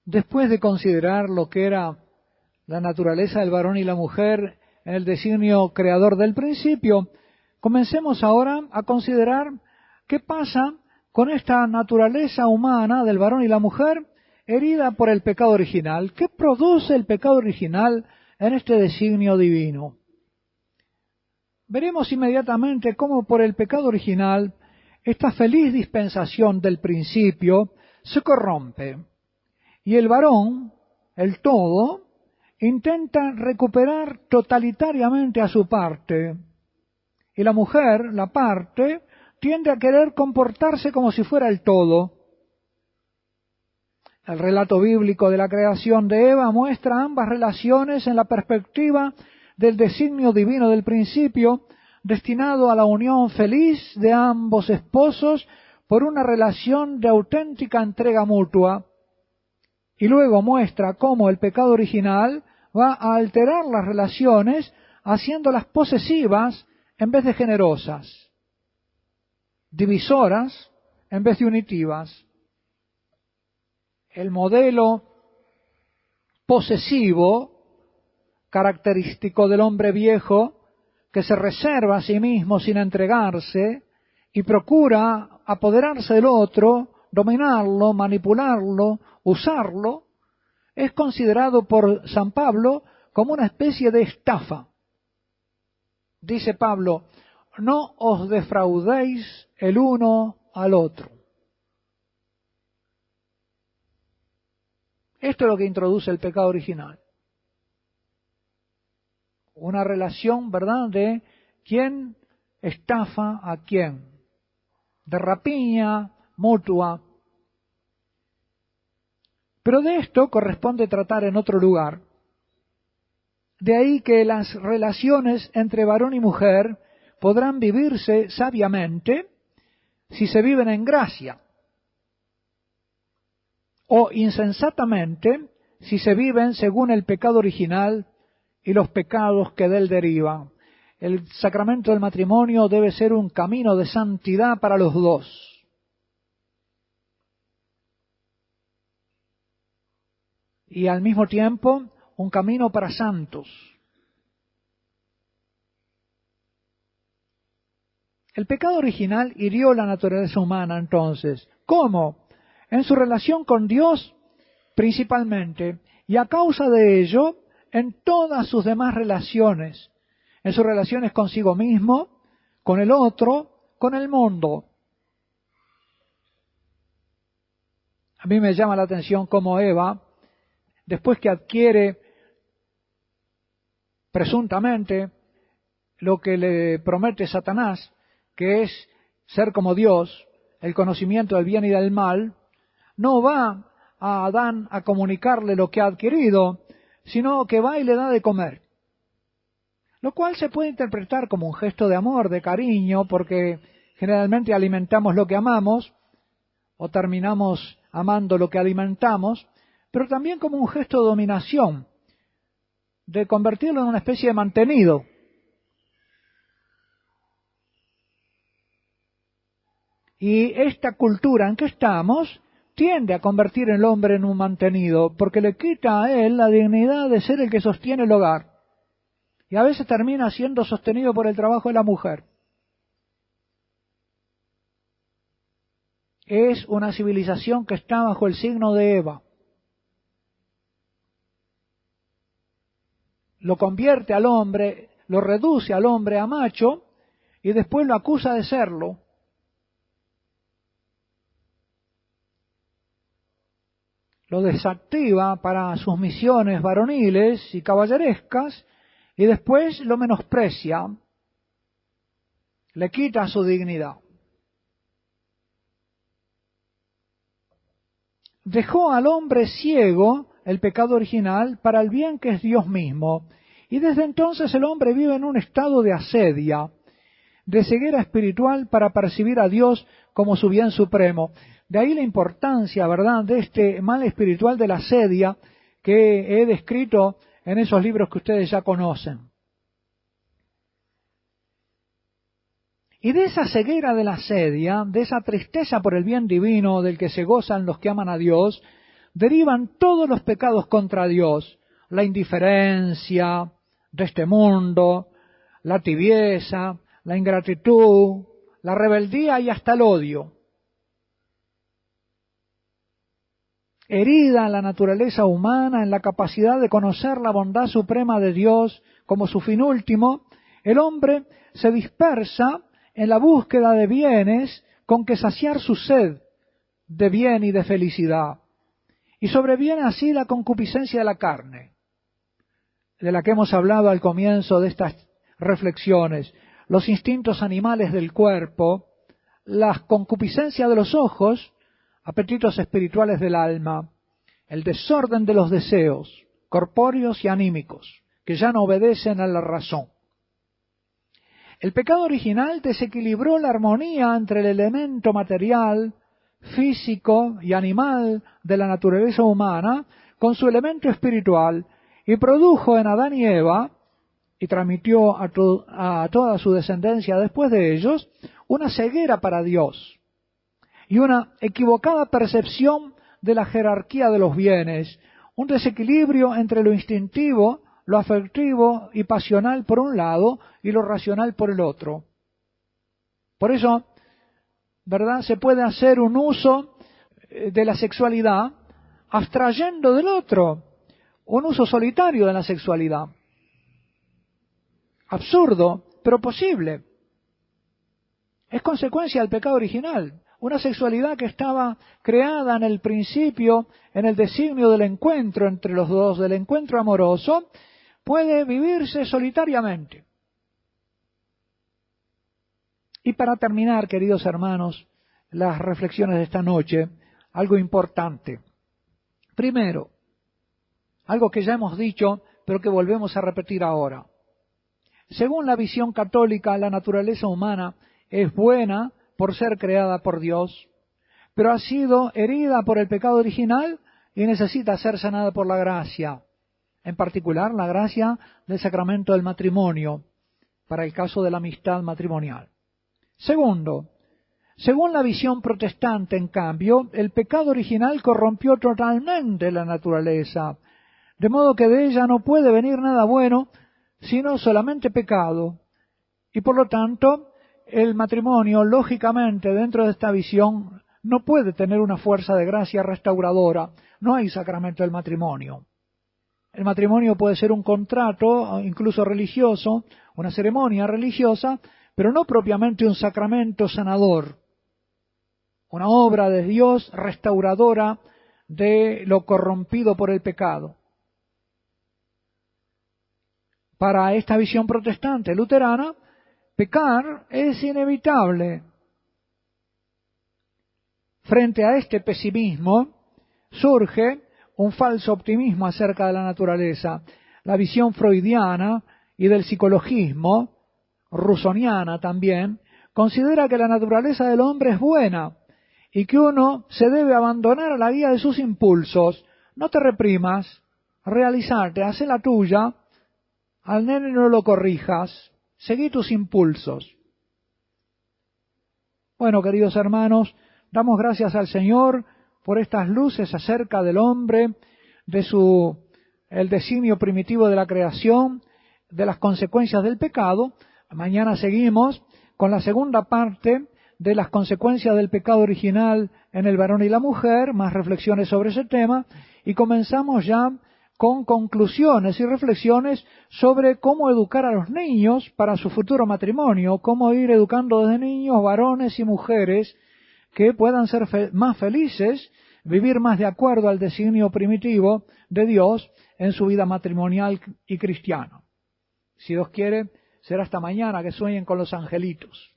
Después de considerar lo que era la naturaleza del varón y la mujer en el designio creador del principio, comencemos ahora a considerar qué pasa con esta naturaleza humana del varón y la mujer herida por el pecado original. ¿Qué produce el pecado original en este designio divino? Veremos inmediatamente cómo por el pecado original esta feliz dispensación del principio se corrompe y el varón, el todo, intenta recuperar totalitariamente a su parte y la mujer, la parte, tiende a querer comportarse como si fuera el todo. El relato bíblico de la creación de Eva muestra ambas relaciones en la perspectiva del designio divino del principio, destinado a la unión feliz de ambos esposos por una relación de auténtica entrega mutua. Y luego muestra cómo el pecado original va a alterar las relaciones, haciéndolas posesivas en vez de generosas, divisoras en vez de unitivas. El modelo posesivo, característico del hombre viejo, que se reserva a sí mismo sin entregarse y procura apoderarse del otro, dominarlo, manipularlo, usarlo, es considerado por San Pablo como una especie de estafa. Dice Pablo, no os defraudéis el uno al otro. Esto es lo que introduce el pecado original. Una relación, ¿verdad?, de quién estafa a quién, de rapiña mutua. Pero de esto corresponde tratar en otro lugar. De ahí que las relaciones entre varón y mujer podrán vivirse sabiamente si se viven en gracia, o insensatamente si se viven según el pecado original y los pecados que de él derivan. El sacramento del matrimonio debe ser un camino de santidad para los dos. Y al mismo tiempo, un camino para santos. El pecado original hirió la naturaleza humana entonces. ¿Cómo? En su relación con Dios principalmente, y a causa de ello, en todas sus demás relaciones, en sus relaciones consigo mismo, con el otro, con el mundo. A mí me llama la atención cómo Eva, después que adquiere presuntamente lo que le promete Satanás, que es ser como Dios, el conocimiento del bien y del mal, no va a Adán a comunicarle lo que ha adquirido, sino que va y le da de comer. Lo cual se puede interpretar como un gesto de amor, de cariño, porque generalmente alimentamos lo que amamos, o terminamos amando lo que alimentamos, pero también como un gesto de dominación, de convertirlo en una especie de mantenido. Y esta cultura en que estamos tiende a convertir al hombre en un mantenido, porque le quita a él la dignidad de ser el que sostiene el hogar. Y a veces termina siendo sostenido por el trabajo de la mujer. Es una civilización que está bajo el signo de Eva. Lo convierte al hombre, lo reduce al hombre a macho y después lo acusa de serlo. Lo desactiva para sus misiones varoniles y caballerescas y después lo menosprecia, le quita su dignidad. Dejó al hombre ciego el pecado original para el bien que es Dios mismo, y desde entonces el hombre vive en un estado de asedia, de ceguera espiritual para percibir a Dios como su bien supremo. De ahí la importancia, ¿verdad?, de este mal espiritual de la asedia que he descrito en esos libros que ustedes ya conocen. Y de esa ceguera de la asedia, de esa tristeza por el bien divino del que se gozan los que aman a Dios, derivan todos los pecados contra Dios, la indiferencia de este mundo, la tibieza, la ingratitud, la rebeldía y hasta el odio. Herida en la naturaleza humana, en la capacidad de conocer la bondad suprema de Dios como su fin último, el hombre se dispersa en la búsqueda de bienes con que saciar su sed de bien y de felicidad. Y sobreviene así la concupiscencia de la carne, de la que hemos hablado al comienzo de estas reflexiones, los instintos animales del cuerpo, las concupiscencias de los ojos, apetitos espirituales del alma, el desorden de los deseos corpóreos y anímicos, que ya no obedecen a la razón. El pecado original desequilibró la armonía entre el elemento material, físico y animal de la naturaleza humana con su elemento espiritual y produjo en Adán y Eva, y transmitió a toda su descendencia después de ellos, una ceguera para Dios y una equivocada percepción de la jerarquía de los bienes, un desequilibrio entre lo instintivo, lo afectivo y pasional por un lado y lo racional por el otro. Por eso, ¿verdad?, se puede hacer un uso de la sexualidad abstrayendo del otro, un uso solitario de la sexualidad. Absurdo, pero posible. Es consecuencia del pecado original. Una sexualidad que estaba creada en el principio, en el designio del encuentro entre los dos, del encuentro amoroso, puede vivirse solitariamente. Y para terminar, queridos hermanos, las reflexiones de esta noche, algo importante. Primero, algo que ya hemos dicho, pero que volvemos a repetir ahora. Según la visión católica, la naturaleza humana es buena por ser creada por Dios, pero ha sido herida por el pecado original y necesita ser sanada por la gracia, en particular la gracia del sacramento del matrimonio, para el caso de la amistad matrimonial. Segundo, según la visión protestante, en cambio, el pecado original corrompió totalmente la naturaleza, de modo que de ella no puede venir nada bueno, sino solamente pecado. Y por lo tanto, el matrimonio, lógicamente, dentro de esta visión, no puede tener una fuerza de gracia restauradora. No hay sacramento del matrimonio. El matrimonio puede ser un contrato, incluso religioso, una ceremonia religiosa, pero no propiamente un sacramento sanador, una obra de Dios restauradora de lo corrompido por el pecado. Para esta visión protestante luterana, pecar es inevitable. Frente a este pesimismo surge un falso optimismo acerca de la naturaleza. La visión freudiana y del psicologismo, rusoniana también, considera que la naturaleza del hombre es buena y que uno se debe abandonar a la guía de sus impulsos. No te reprimas, realizarte, haz la tuya, al nene no lo corrijas, seguí tus impulsos. Bueno, queridos hermanos, damos gracias al Señor por estas luces acerca del hombre, de el designio primitivo de la creación, de las consecuencias del pecado. Mañana seguimos con la segunda parte de las consecuencias del pecado original en el varón y la mujer, más reflexiones sobre ese tema, y comenzamos ya con conclusiones y reflexiones sobre cómo educar a los niños para su futuro matrimonio, cómo ir educando desde niños, varones y mujeres, que puedan ser más felices, vivir más de acuerdo al designio primitivo de Dios en su vida matrimonial y cristiana. Si Dios quiere, será hasta mañana que sueñen con los angelitos.